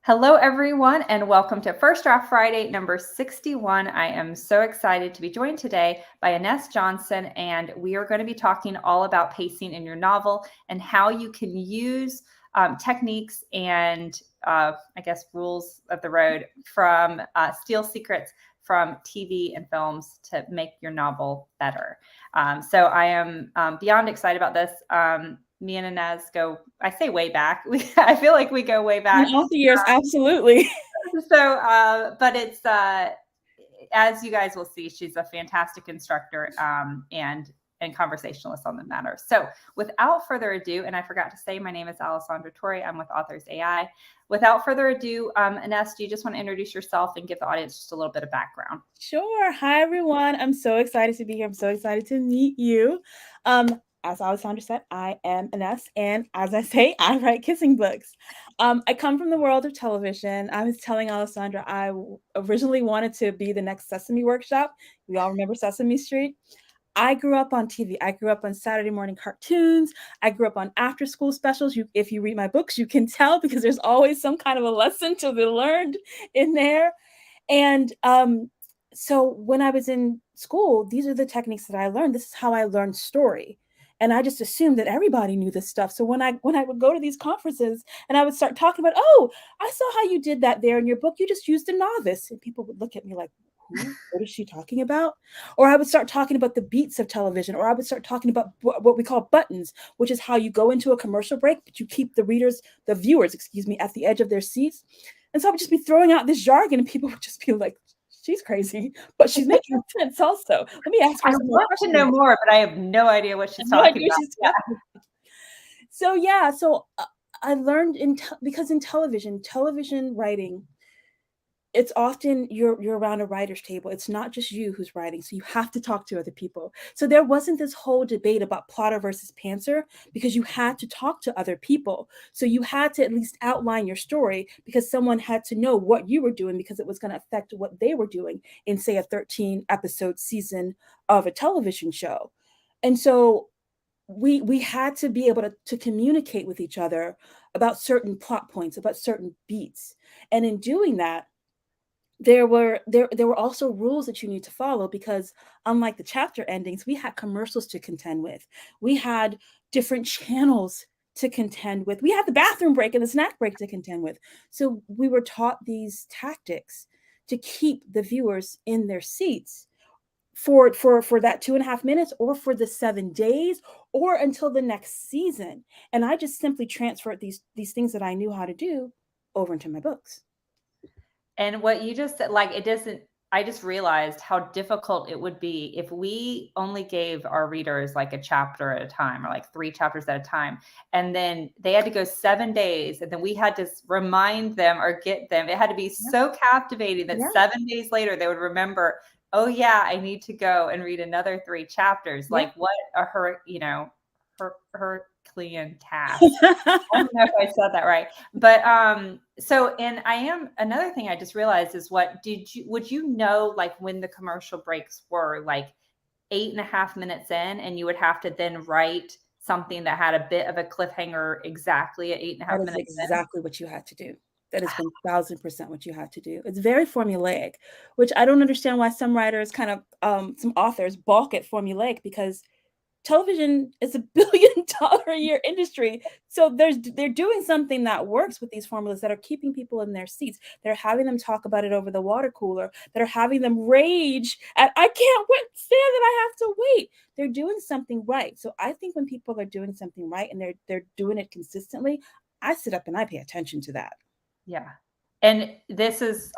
Hello, everyone, and welcome to First Draft Friday, number 61. I am so excited to be joined today by Ines Johnson, and we are going to be talking all about pacing in your novel and how you can use techniques and, I guess, rules of the road from steal secrets from TV and films to make your novel better. So I am beyond excited about this. Me and Inez go, I say way back. I feel like we go way back. In all the years, absolutely. So, but it's, as you guys will see, she's a fantastic instructor and conversationalist on the matter. So without further ado, and I forgot to say, my name is Alessandra Torre. I'm with Authors.AI. Without further ado, Ines, do you just want to introduce yourself and give the audience just a little bit of background? Sure. Hi, everyone. I'm so excited to be here. I'm so excited to meet you. As Alessandra said, I am Ines, and as I say, I write kissing books. I come from the world of television. I was telling Alessandra I originally wanted to be the next Sesame Workshop. We all remember Sesame Street. I grew up on TV. I grew up on Saturday morning cartoons. I grew up on after school specials. If you read my books, you can tell because there's always some kind of a lesson to be learned in there. And so when I was in school, these are the techniques that I learned. This is how I learned story. And I just assumed that everybody knew this stuff. So when I would go to these conferences and I would start talking about, oh, I saw how you did that there in your book. You just used a novice. And people would look at me like, who? What is she talking about? Or I would start talking about the beats of television, or I would start talking about what we call buttons, which is how you go into a commercial break, but you keep the viewers, at the edge of their seats. And so I would just be throwing out this jargon and people would just be like, she's crazy, but she's making sense also. Let me ask her I some more want questions. to know more, but I have no idea what she's talking about. So I learned because in television writing, it's often you're around a writer's table. It's not just you who's writing, so you have to talk to other people. So there wasn't this whole debate about plotter versus pantser because you had to talk to other people. So you had to at least outline your story because someone had to know what you were doing because it was going to affect what they were doing in, say, a 13 episode season of a television show. And so we had to be able to communicate with each other about certain plot points, about certain beats. And in doing that, there were also rules that you need to follow because unlike the chapter endings, we had commercials to contend with. We had different channels to contend with. We had the bathroom break and the snack break to contend with. So we were taught these tactics to keep the viewers in their seats for that 2.5 minutes or for the 7 days or until the next season. And I just simply transferred these things that I knew how to do over into my books. And what you just said, like, it doesn't, I just realized how difficult it would be if we only gave our readers like a chapter at a time or like 3 chapters at a time. And then they had to go 7 days and then we had to remind them or get them. It had to be so captivating that 7 days later they would remember, oh yeah, I need to go and read another 3 chapters. Like what a Herculean task. I don't know if I said that right, but so, and I am, another thing I just realized is would you know, like when the commercial breaks were like 8.5 minutes in and you would have to then write something that had a bit of a cliffhanger exactly at 8.5 minutes in? Exactly what you had to do. That has been 1,000% what you have to do. It's very formulaic, which I don't understand why some writers some authors balk at formulaic because television is $1 billion a year industry. So they're doing something that works with these formulas that are keeping people in their seats. They're having them talk about it over the water cooler. That are having them rage at, I can't stand that I have to wait. They're doing something right. So I think when people are doing something right and they're doing it consistently, I sit up and I pay attention to that. Yeah. And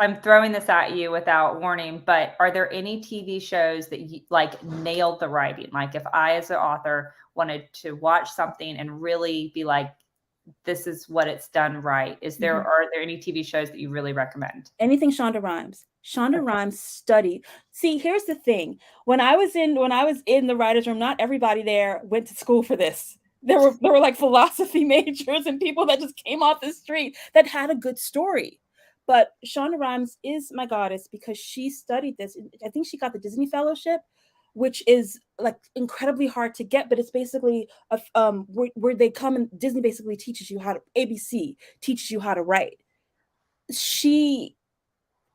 I'm throwing this at you without warning, but are there any TV shows that you like nailed the writing? Like if I, as an author, wanted to watch something and really be like, this is what it's done right. Are there any TV shows that you really recommend? Anything Shonda Rhimes. Shonda Rhimes studied. See, here's the thing. When I was in the writer's room, not everybody there went to school for this. There were like philosophy majors and people that just came off the street that had a good story. But Shonda Rhimes is my goddess because she studied this. I think she got the Disney Fellowship, which is like incredibly hard to get, but it's basically where they come and Disney basically teaches you how to ABC, teaches you how to write. she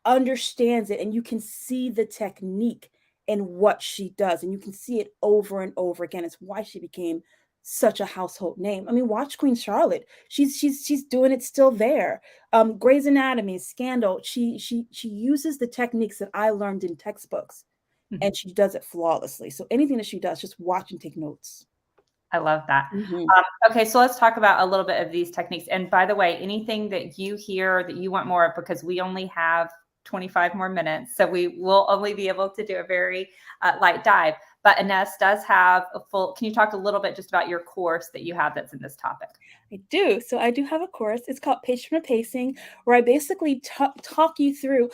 understands it, and you can see the technique in what she does, and you can see it over and over again. It's why she became such a household name. I mean, watch Queen Charlotte. She's doing it still there. Grey's Anatomy, Scandal. She uses the techniques that I learned in textbooks, and she does it flawlessly. So anything that she does, just watch and take notes. I love that. Mm-hmm. Okay, so let's talk about a little bit of these techniques. And by the way, anything that you hear that you want more of, because we only have 25 more minutes, so we will only be able to do a very light dive. But Ines does have a full, can you talk a little bit just about your course that you have that's in this topic? I do. So I do have a course. It's called Page-Turner Pacing, where I basically talk you through.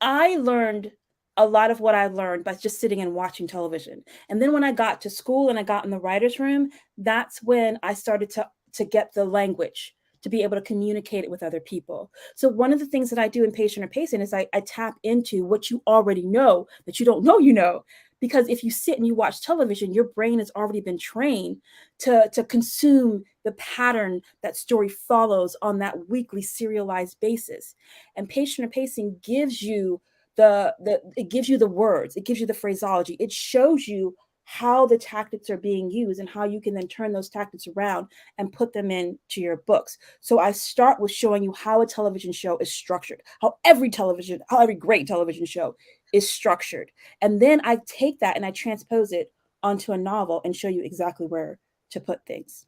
I learned a lot of what I learned by just sitting and watching television. And then when I got to school and I got in the writer's room, that's when I started to get the language to be able to communicate it with other people. So one of the things that I do in Page-Turner Pacing is I tap into what you already know that you don't know you know. Because if you sit and you watch television, your brain has already been trained to consume the pattern that story follows on that weekly serialized basis. And Page-Turner Pacing gives you it gives you the words, it gives you the phraseology, it shows you how the tactics are being used and how you can then turn those tactics around and put them into your books. So I start with showing you how a television show is structured, how every great television show is structured. And then I take that and I transpose it onto a novel and show you exactly where to put things.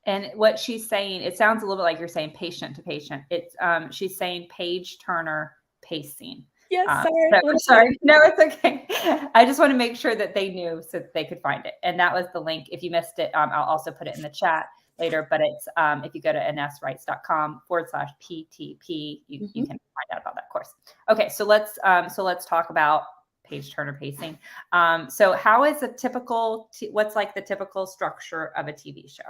And what she's saying, it sounds a little bit like you're saying patient to patient. It's she's saying page turner pacing. Yes, sorry. No, it's okay. I just want to make sure that they knew so that they could find it. And that was the link. If you missed it, I'll also put it in the chat later. But it's if you go to ineswrites.com/PTP, you can find out about that course. Okay, so let's talk about page turner pacing. So how is a typical, what's like the typical structure of a TV show?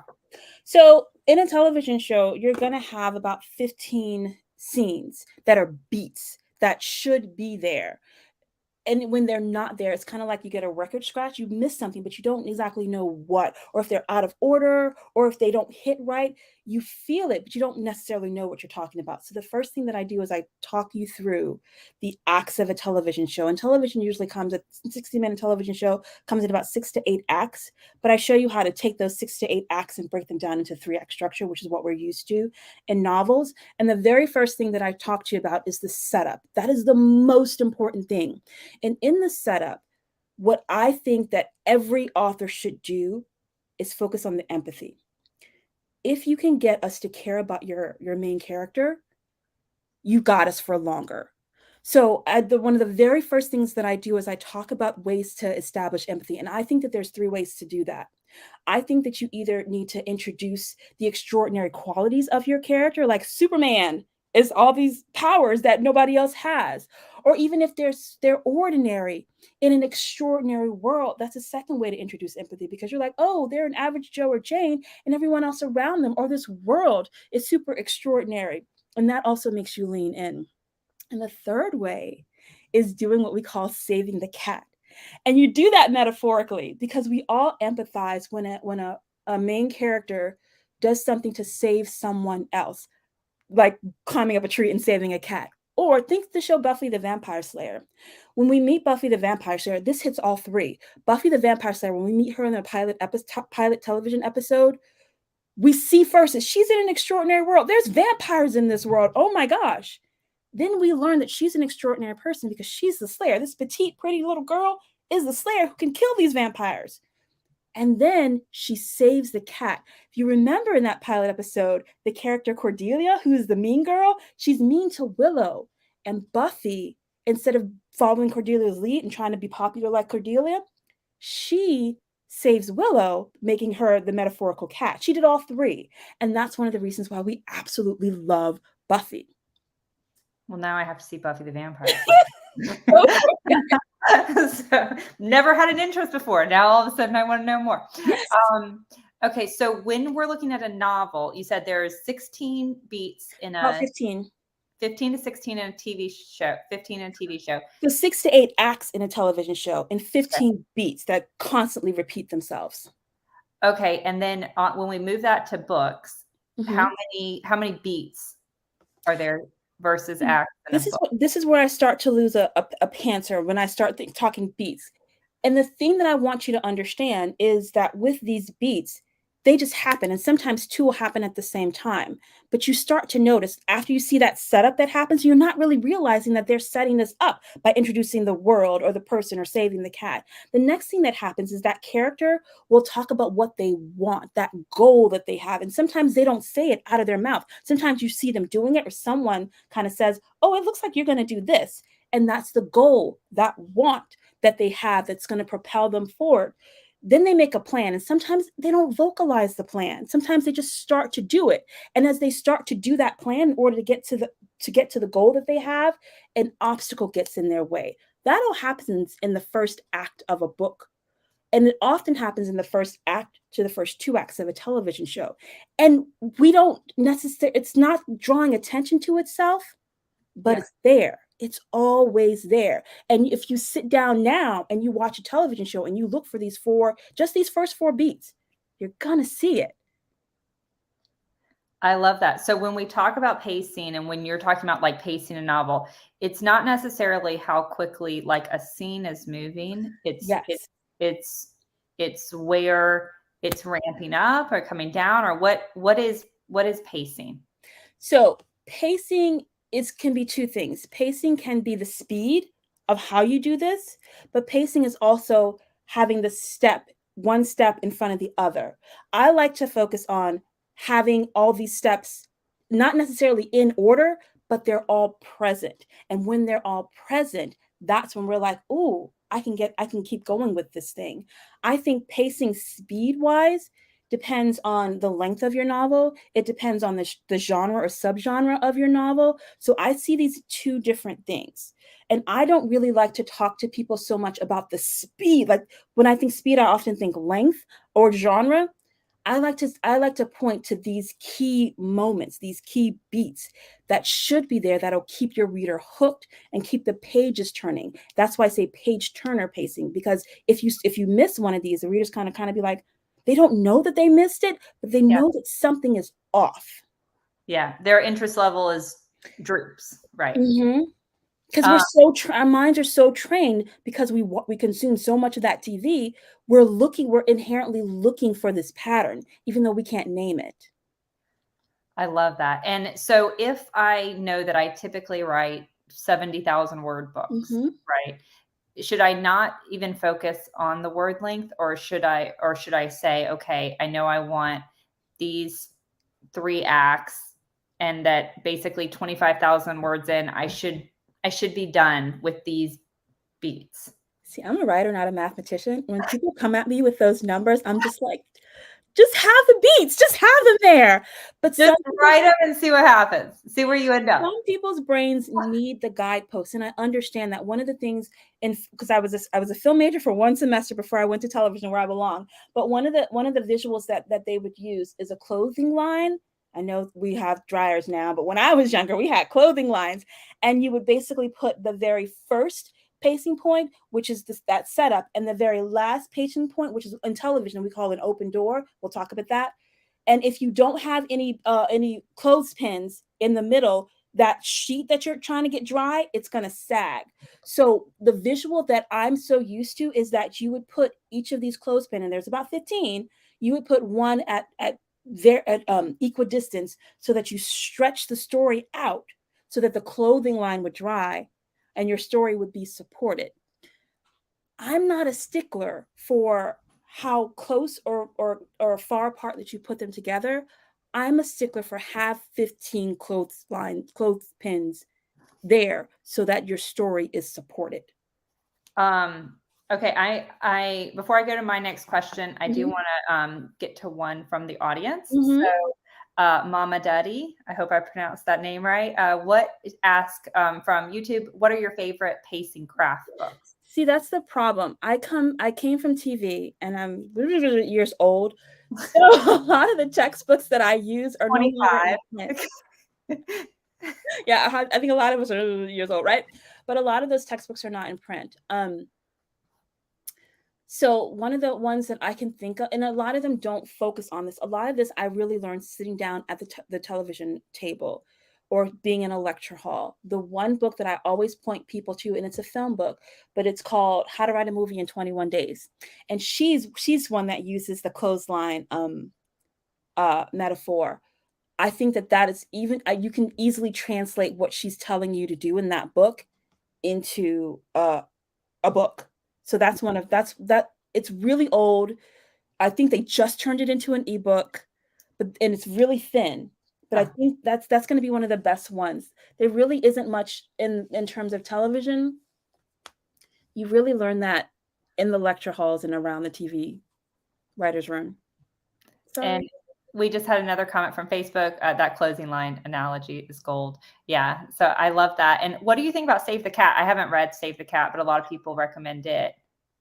So in a television show, you're going to have about 15 scenes that are beats that should be there. And when they're not there, it's kind of like you get a record scratch. You miss something, but you don't exactly know what, or if they're out of order, or if they don't hit right. You feel it, but you don't necessarily know what you're talking about. So the first thing that I do is I talk you through the acts of a television show. And television usually comes at 60-minute television show comes in about 6 to 8 acts. But I show you how to take those 6 to 8 acts and break them down into 3-act structure, which is what we're used to in novels. And the very first thing that I talk to you about is the setup. That is the most important thing. And in the setup, what I think that every author should do is focus on the empathy. If you can get us to care about your main character, you got us for longer. So one of the very first things that I do is I talk about ways to establish empathy. And I think that there's 3 ways to do that. I think that you either need to introduce the extraordinary qualities of your character, like Superman is all these powers that nobody else has. Or even if they're ordinary in an extraordinary world, that's a second way to introduce empathy, because you're like, oh, they're an average Joe or Jane, and everyone else around them or this world is super extraordinary. And that also makes you lean in. And the third way is doing what we call saving the cat. And you do that metaphorically, because we all empathize when a main character does something to save someone else, like climbing up a tree and saving a cat. Or think the show Buffy the Vampire Slayer. When we meet Buffy the Vampire Slayer, this hits all 3. Buffy the Vampire Slayer, when we meet her in the pilot television episode, we see first that she's in an extraordinary world. There's vampires in this world. Oh my gosh. Then we learn that she's an extraordinary person because she's the Slayer. This petite, pretty little girl is the Slayer who can kill these vampires. And then she saves the cat. If you remember in that pilot episode, the character Cordelia, who is the mean girl, she's mean to Willow. And Buffy, instead of following Cordelia's lead and trying to be popular like Cordelia, she saves Willow, making her the metaphorical cat. She did all 3. And that's one of the reasons why we absolutely love Buffy. Well, now I have to see Buffy the Vampire So never had an interest before. Now all of a sudden I want to know more. Yes. Okay, so when we're looking at a novel, you said there's 16 beats in a 15 to 16 in a TV show, 15 in a TV show. So 6 to 8 acts in a television show and 15 beats that constantly repeat themselves. Okay, and then when we move that to books, how many beats are there? versus acts in a book? This is where I start to lose a pantser, when I start talking beats. And the thing that I want you to understand is that with these beats, they just happen. And sometimes two will happen at the same time. But you start to notice after you see that setup that happens, you're not really realizing that they're setting this up by introducing the world or the person or saving the cat. The next thing that happens is that character will talk about what they want, that goal that they have. And sometimes they don't say it out of their mouth. Sometimes you see them doing it, or someone kind of says, oh, it looks like you're going to do this. And that's the goal, that want that they have that's going to propel them forward. Then they make a plan, and sometimes they don't vocalize the plan. Sometimes they just start to do it. And as they start to do that plan in order to get to the goal that they have, an obstacle gets in their way. That all happens in the first act of a book. And it often happens in the first act to the first two acts of a television show. And we don't necessarily, it's not drawing attention to itself, but it's there. It's always there. And if you sit down now and you watch a television show and you look for these first four beats, you're going to see it. I love that. So when we talk about pacing, and when you're talking about like pacing a novel, it's not necessarily how quickly like a scene is moving. It's where it's ramping up or coming down, or what is pacing? So pacing can be two things. Pacing can be the speed of how you do this, but pacing is also having one step in front of the other. I like to focus on having all these steps, not necessarily in order, but they're all present. And when they're all present, that's when we're like, oh, I can keep going with this thing. I think pacing speed-wise depends on the length of your novel. It depends on the genre or subgenre of your novel. So I see these two different things. And I don't really like to talk to people so much about the speed. Like when I think speed, I often think length or genre. I like to point to these key moments, these key beats that should be there, that'll keep your reader hooked and keep the pages turning. That's why I say page turner pacing, because if you miss one of these, the readers kind of be like, they don't know that they missed it, but they know that something is off. Yeah, their interest level is droops, right? Mm-hmm. Because our minds are so trained, because we consume so much of that TV. We're inherently looking for this pattern, even though we can't name it. I love that. And so if I know that I typically write 70,000 word books, right? Should I not even focus on the word length, or should I say, okay, I know I want these 3 acts, and that basically 25,000 words in, I should be done with these beats. See, I'm a writer, not a mathematician. When people come at me with those numbers, I'm just like, just have the beats, just have them there. But just write them and see what happens. See where you end up. Some people's brains need the guideposts, and I understand that. One of the things, because I was a film major for one semester before I went to television, where I belong. But one of the visuals that they would use is a clothing line. I know we have dryers now, but when I was younger, we had clothing lines, and you would basically put the very first pacing point, which is that setup, and the very last pacing point, which is in television we call an open door. We'll talk about that. And if you don't have any clothespins in the middle, that sheet that you're trying to get dry, it's going to sag. So the visual that I'm so used to is that you would put each of these clothespins, and there's about 15, you would put one at equidistance, so that you stretch the story out so that the clothing line would dry and your story would be supported. I'm not a stickler for how close or far apart that you put them together. I'm a stickler for have 15 clothespins there so that your story is supported. Okay, I before I go to my next question, I do want to get to one from the audience. So Mama Duddy, I hope I pronounced that name right. Ask from YouTube, what are your favorite pacing craft books? See, that's the problem. I came from TV, and I'm years old. So a lot of the textbooks that I use are 25. Yeah, I think a lot of us are years old, right? But a lot of those textbooks are not in print. So one of the ones that I can think of, and a lot of them don't focus on this. A lot of this I really learned sitting down at the television table, or being in a lecture hall. The one book that I always point people to, and it's a film book, but it's called How to Write a Movie in 21 Days. And she's one that uses the clothesline metaphor. I think that is even, you can easily translate what she's telling you to do in that book into a book. So that's it's really old. I think they just turned it into an ebook, and it's really thin. But I think that's going to be one of the best ones. There really isn't much in terms of television. You really learn that in the lecture halls and around the TV writer's room. Sorry. And we just had another comment from Facebook. That closing line analogy is gold. Yeah. So I love that. And what do you think about Save the Cat? I haven't read Save the Cat, but a lot of people recommend it.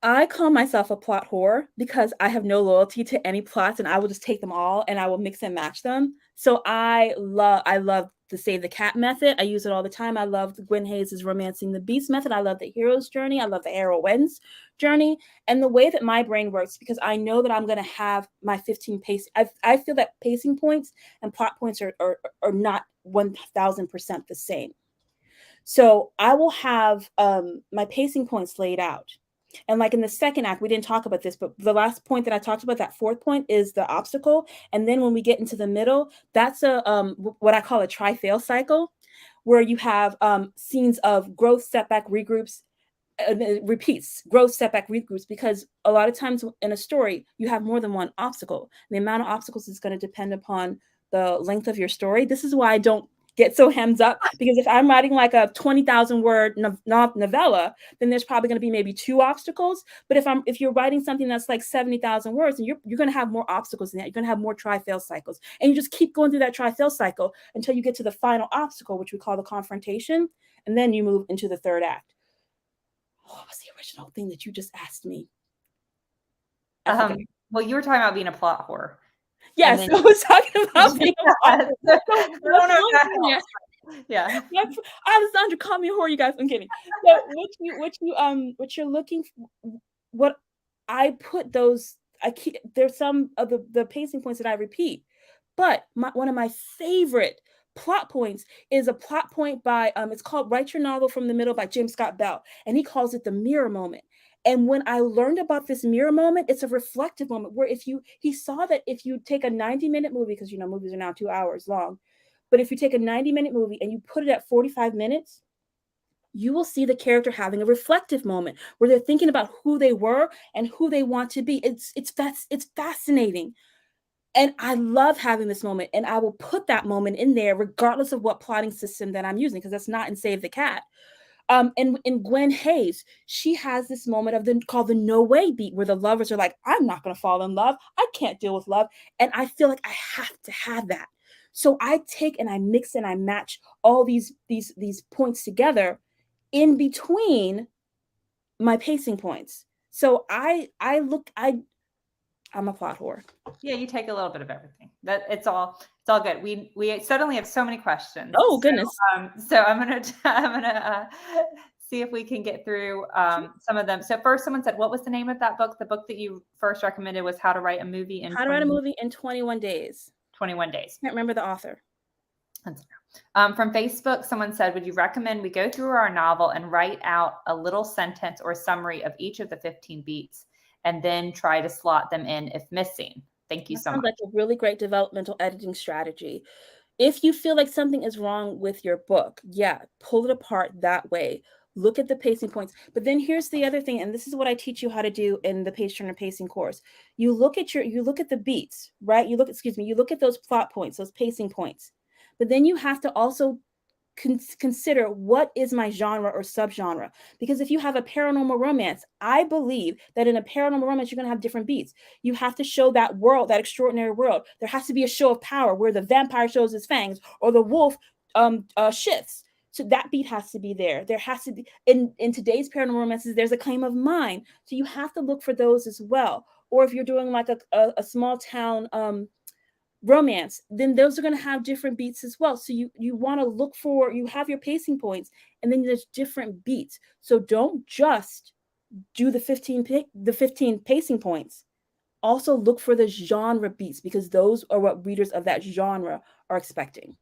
I call myself a plot whore because I have no loyalty to any plots, and I will just take them all and I will mix and match them. So I love the Save the Cat method. I use it all the time. I love Gwen Hayes' Romancing the Beast method. I love the hero's journey. I love the heroine's journey. And the way that my brain works, because I know that I'm going to have my 15 pace. I feel that pacing points and plot points are not 1000% the same. So I will have my pacing points laid out. And like in the second act, we didn't talk about this, but the last point that I talked about, that fourth point, is the obstacle. And then when we get into the middle, that's a what I call a try-fail cycle, where you have scenes of growth, setback, regroups, repeats, growth, setback, regroups, because a lot of times in a story, you have more than one obstacle. The amount of obstacles is going to depend upon the length of your story. This is why I don't get so hemmed up, because if I'm writing like a 20,000 word novella, then there's probably going to be maybe 2 obstacles. But if you're writing something that's like 70,000 words, and you're going to have more obstacles than that. You're going to have more try-fail cycles, and you just keep going through that try-fail cycle until you get to the final obstacle, which we call the confrontation, and then you move into the third act. What was the original thing that you just asked me? Well, you were talking about being a plot whore. Yes, I was talking about being a plot whore. Yeah. Alessandra, call me a whore, you guys. I'm kidding. So what you're looking for, what I put those, there's some of the pacing points that I repeat, but one of my favorite plot points is a plot point by it's called Write Your Novel from the Middle by James Scott Bell, and he calls it the mirror moment. And when I learned about this mirror moment, it's a reflective moment where he saw that if you take a 90-minute movie, because movies are now 2 hours long, but if you take a 90-minute movie and you put it at 45 minutes, you will see the character having a reflective moment where they're thinking about who they were and who they want to be. It's fascinating. And I love having this moment, and I will put that moment in there regardless of what plotting system that I'm using, because that's not in Save the Cat. And in Gwen Hayes, she has this moment called the no way beat, where the lovers are like, I'm not going to fall in love. I can't deal with love. And I feel like I have to have that. So I take and I mix and I match all these points together in between my pacing points. So I'm a plot whore. Yeah, you take a little bit of everything. It's all good. We suddenly have so many questions. Oh goodness. So I'm gonna see if we can get through some of them. So first, someone said, what was the name of that book? The book that you first recommended was How to Write a Movie in 21 Days. 21 Days. Can't remember the author. From Facebook, someone said, would you recommend we go through our novel and write out a little sentence or summary of each of the 15 beats, and then try to slot them in if missing? Thank you so much. Sounds like a really great developmental editing strategy. If you feel like something is wrong with your book, pull it apart that way. Look at the pacing points. But then here's the other thing, and this is what I teach you how to do in the Page Turner pacing course. You look at the beats, right? You look at those plot points, those pacing points. But then you have to also consider, what is my genre or subgenre? Because if you have a paranormal romance, I believe that in a paranormal romance, you're going to have different beats. You have to show that world, that extraordinary world. There has to be a show of power where the vampire shows his fangs or the wolf shifts. So that beat has to be there. There has to be, in today's paranormal romances, there's a claim of mind. So you have to look for those as well. Or if you're doing like a small town romance, then those are going to have different beats as well. So you want to look for, you have your pacing points, and then there's different beats. So don't just do the 15 pacing points. Also look for the genre beats, because those are what readers of that genre are expecting.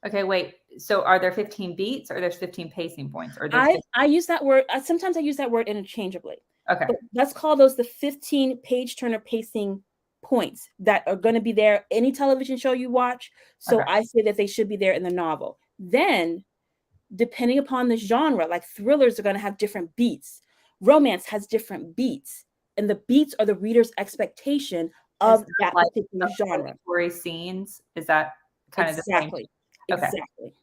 Okay, wait. So are there 15 beats or there's 15 pacing points or there's 15... I use that word. Sometimes I use that word interchangeably. Okay. But let's call those the 15 page turner pacing points that are going to be there any television show you watch. So Okay. I say that they should be there in the novel. Then, depending upon the genre, like thrillers are going to have different beats. Romance has different beats, and the beats are the reader's expectation of that like particular genre. Obligatory scenes? Is that kind of the same? Exactly. Okay. Exactly.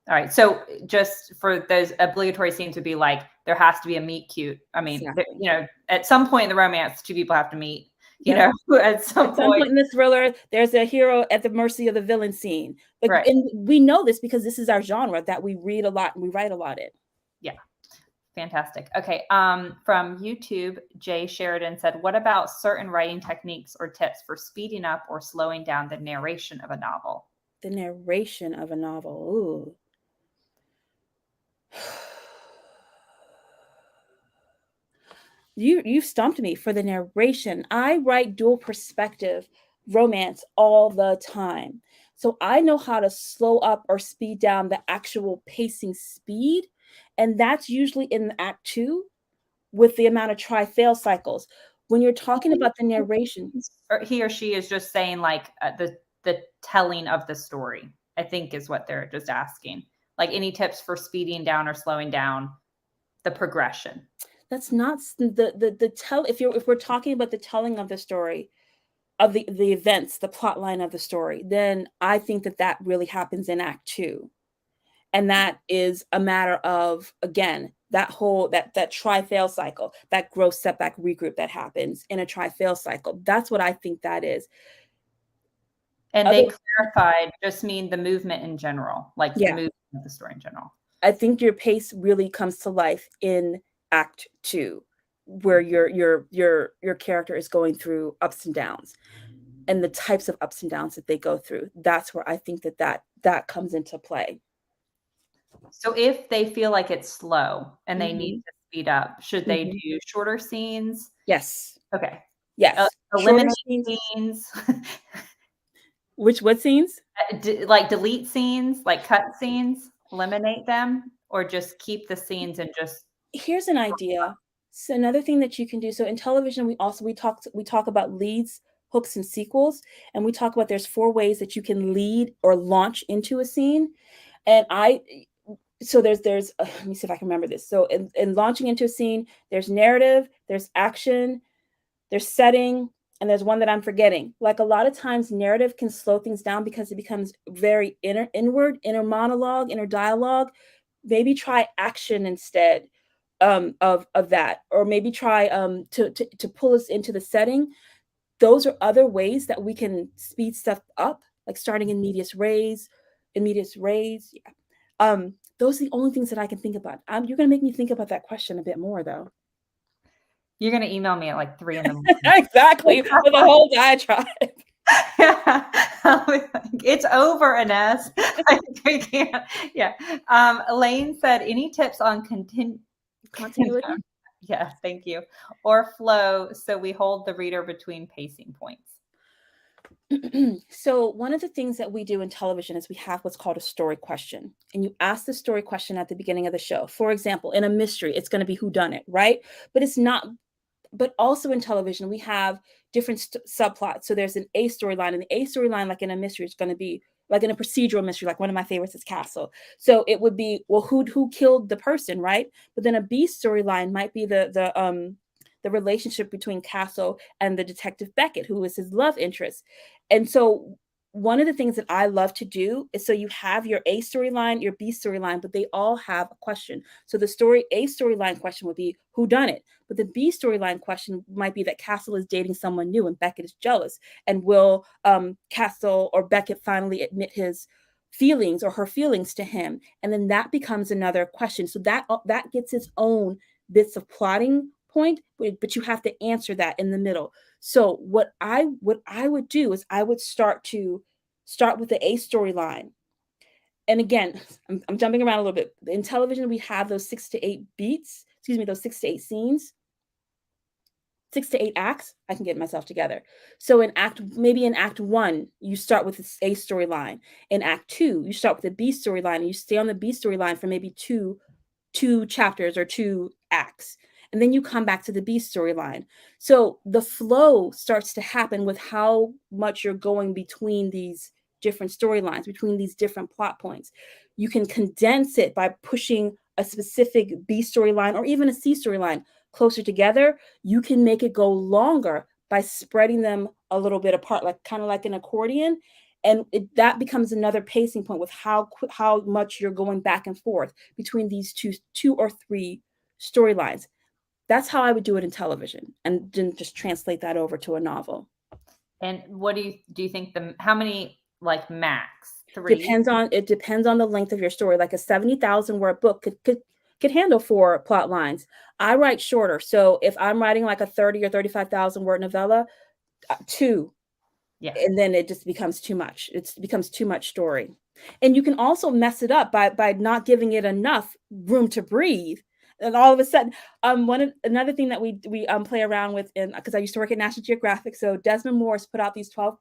All right. So just for those obligatory scenes would be like, there has to be a meet cute. I mean, Exactly. at some point in the romance, two people have to meet, at some point in the thriller, there's a hero at the mercy of the villain scene. But Right. and we know this because this is our genre that we read a lot and we write a lot in. Yeah. Fantastic. Okay. From YouTube, Jay Sheridan said, what about certain writing techniques or tips for speeding up or slowing down the narration of a novel? The narration of a novel. Ooh. You stumped me for the narration. I write dual perspective romance all the time. So I know how to slow up or speed down the actual pacing speed. And that's usually in Act 2 with the amount of try-fail cycles. When you're talking about the narration. Or he or she is just saying like the telling of the story, I think is what they're just asking. Like any tips for speeding down or slowing down the progression. That's not the tell. If we're talking about the telling of the story, of the events, the plot line of the story, then I think that really happens in Act 2. And that is a matter of, again, that whole that try-fail cycle, that growth, setback, regroup that happens in a try-fail cycle. That's what I think that is. And they clarified just mean the movement in general, like the movement of the story in general. I think your pace really comes to life in Act 2, where your character is going through ups and downs, and the types of ups and downs that they go through. That's where I think that comes into play. So if they feel like it's slow and they need to speed up, should they do shorter scenes? Yes. Okay. Yes. Eliminate scenes. What scenes? Like delete scenes, like cut scenes, eliminate them, or just keep the scenes and just... Here's an idea. So another thing that you can do. So in television, we talk about leads, hooks, and sequels, and we talk about there's 4 ways that you can lead or launch into a scene. And there's let me see if I can remember this. So in launching into a scene, there's narrative, there's action, there's setting, and there's one that I'm forgetting. Like a lot of times narrative can slow things down because it becomes very inner monologue, inner dialogue. Maybe try action instead of that, or maybe try to pull us into the setting. Those are other ways that we can speed stuff up, like starting in medias res. Yeah. Those are the only things that I can think about. You're going to make me think about that question a bit more, though. You're going to email me at like 3 a.m. Exactly. With a whole diatribe. Yeah. It's over, Ines. We can't. Yeah. Elaine said, any tips on continuity? Yes, thank you. Or flow, so we hold the reader between pacing points. So one of the things that we do in television is we have what's called a story question. And you ask the story question at the beginning of the show. For example, in a mystery, it's going to be whodunit, right? But it's not. But also in television, we have different subplots. So there's an A storyline, and the A storyline, like in a mystery, is going to be like in a procedural mystery. Like one of my favorites is Castle. So it would be, well, who killed the person, right? But then a B storyline might be the relationship between Castle and the detective Beckett, who is his love interest. And so one of the things that I love to do is, so you have your A storyline, your B storyline, but they all have a question. So the A storyline question would be who done it? But the B storyline question might be that Castle is dating someone new and Beckett is jealous. And will Castle or Beckett finally admit his feelings or her feelings to him? And then that becomes another question. So that gets its own bits of plotting point, but you have to answer that in the middle. So what I would do is I would start with the A storyline. And again, I'm jumping around a little bit. In television, we have those 6 to 8 beats, those 6 to 8 scenes. 6 to 8 acts, I can get myself together. So maybe in act 1, you start with A storyline. In act 2, you start with a B storyline, and you stay on the B storyline for maybe two chapters or 2 acts. And then you come back to the B storyline. So the flow starts to happen with how much you're going between these different storylines, between these different plot points. You can condense it by pushing a specific B storyline or even a C storyline closer together. You can make it go longer by spreading them a little bit apart, like kind of like an accordion. And that becomes another pacing point with how much you're going back and forth between these two or 3 storylines. That's how I would do it in television, and then just translate that over to a novel. And what do you think how many, like, max? 3? It depends on the length of your story. Like a 70,000 word book could handle 4 plot lines. I write shorter. So if I'm writing like a 30 or 35,000 word novella, 2. Yeah. And then it just becomes too much. It becomes too much story. And you can also mess it up by not giving it enough room to breathe. And all of a sudden, another thing that we play around with, because I used to work at National Geographic, so Desmond Morris put out these 12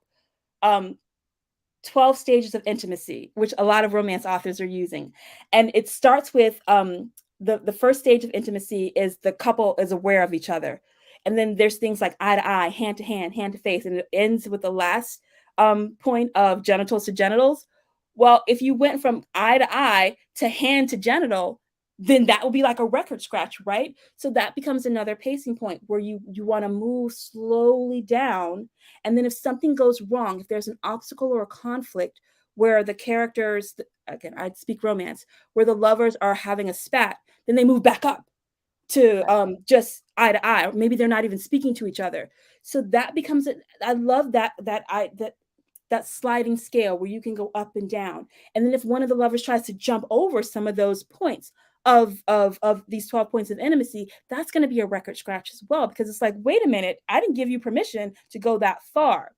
stages of intimacy, which a lot of romance authors are using. And it starts with the first stage of intimacy is the couple is aware of each other. And then there's things like eye to eye, hand to hand, hand to face, and it ends with the last point of genitals to genitals. Well, if you went from eye to eye to hand to genital, then that would be like a record scratch, right? So that becomes another pacing point where you want to move slowly down. And then if something goes wrong, if there's an obstacle or a conflict where the characters, again, I'd speak romance, where the lovers are having a spat, then they move back up to just eye to eye, or maybe they're not even speaking to each other. So that becomes I love that sliding scale where you can go up and down. And then if one of the lovers tries to jump over some of those points of these 12 points of intimacy, that's going to be a record scratch as well, because it's like, wait a minute, I didn't give you permission to go that far.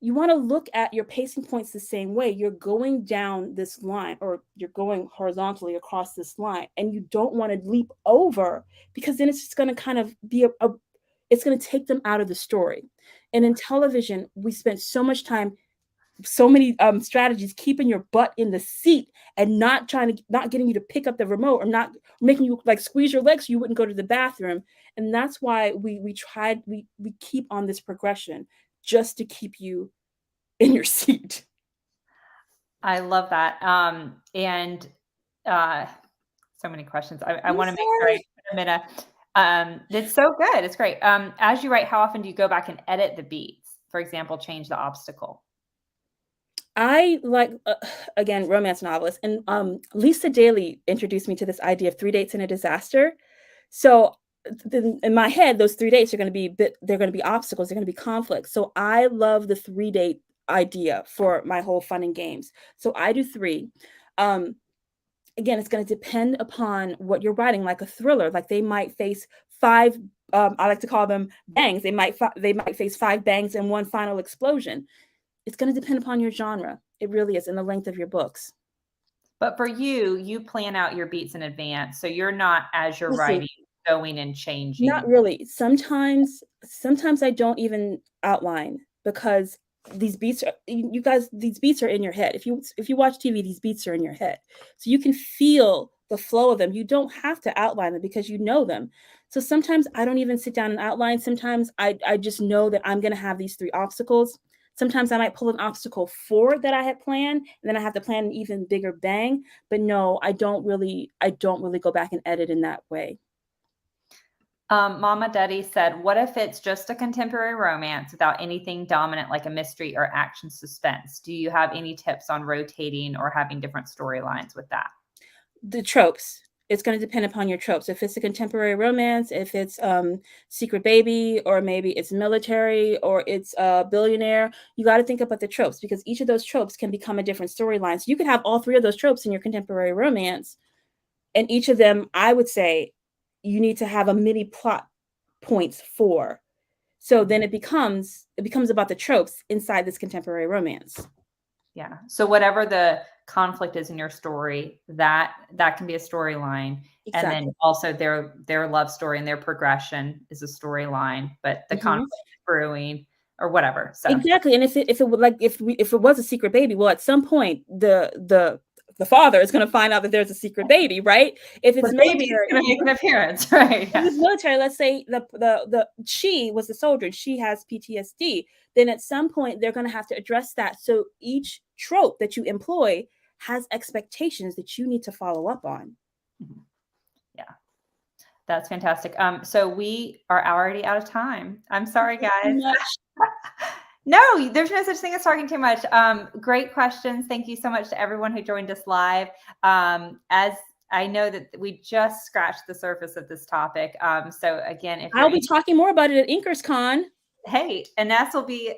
You want to look at your pacing points the same way. You're going down this line, or you're going horizontally across this line, and you don't want to leap over, because then it's just going to kind of be it's going to take them out of the story. And in television, we spend so much time, so many strategies keeping your butt in the seat and not getting you to pick up the remote, or not making you like squeeze your legs so you wouldn't go to the bathroom. And that's why we keep on this progression, just to keep you in your seat. I love that. And so many questions. I want to make sure I put them in it's so good. It's great. As you write, how often do you go back and edit the beats? For example, change the obstacle. I like, again, romance novelists. And Lisa Daly introduced me to this idea of 3 dates and a disaster. So in my head, those 3 dates are going to be they're going to be obstacles. They're going to be conflicts. So I love the 3 date idea for my whole fun and games. So I do 3. Again, it's going to depend upon what you're writing. Like a thriller, like they might face 5, I like to call them bangs. They might face 5 bangs and 1 final explosion. It's going to depend upon your genre. It really is, and the length of your books. But for you plan out your beats in advance, so you're not, as you're writing, going and changing. Not really. Sometimes I don't even outline, because these beats are, you guys, these beats are in your head. If you watch TV, these beats are in your head. So you can feel the flow of them. You don't have to outline them because you know them. So sometimes I don't even sit down and outline. Sometimes I just know that I'm going to have these 3 obstacles. Sometimes I might pull an obstacle 4 that I had planned, and then I have to plan an even bigger bang. But no, I don't really go back and edit in that way. Mama Duddy said, what if it's just a contemporary romance without anything dominant like a mystery or action suspense? Do you have any tips on rotating or having different storylines with that? The tropes. It's going to depend upon your tropes. If it's a contemporary romance, if it's secret baby, or maybe it's military, or it's a billionaire, you got to think about the tropes, because each of those tropes can become a different storyline. So you could have all 3 of those tropes in your contemporary romance, and each of them, I would say, you need to have a mini plot points for. So then it becomes about the tropes inside this contemporary romance. Yeah. So whatever the conflict is in your story, that can be a storyline. Exactly. And then also their love story and their progression is a storyline, but the conflict is brewing or whatever. So exactly. And if it would, like, if it was a secret baby, well, at some point the father is going to find out that there's a secret baby, right? If it's the military, baby is going to make an appearance, right? if it's military, let's say she was the soldier and she has PTSD, then at some point they're going to have to address that. So each trope that you employ has expectations that you need to follow up on. Yeah. That's fantastic. So we are already out of time. I'm sorry, guys. No, there's no such thing as talking too much. Great questions. Thank you so much to everyone who joined us live. As I know that we just scratched the surface of this topic. So again, if I'll be talking more about it at InkersCon. Hey, Ines will be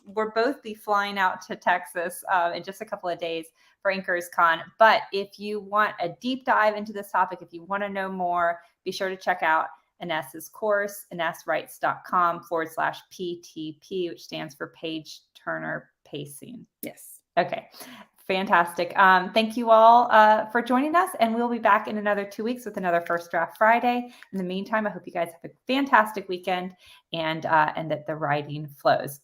we'll both be flying out to Texas in just a couple of days for InkersCon. But if you want a deep dive into this topic, if you want to know more, be sure to check out Ines's course, InesWrites.com/PTP, which stands for Page Turner Pacing. Yes. Okay. Fantastic. Thank you all for joining us, and we'll be back in another 2 weeks with another First Draft Friday. In the meantime, I hope you guys have a fantastic weekend and that the writing flows.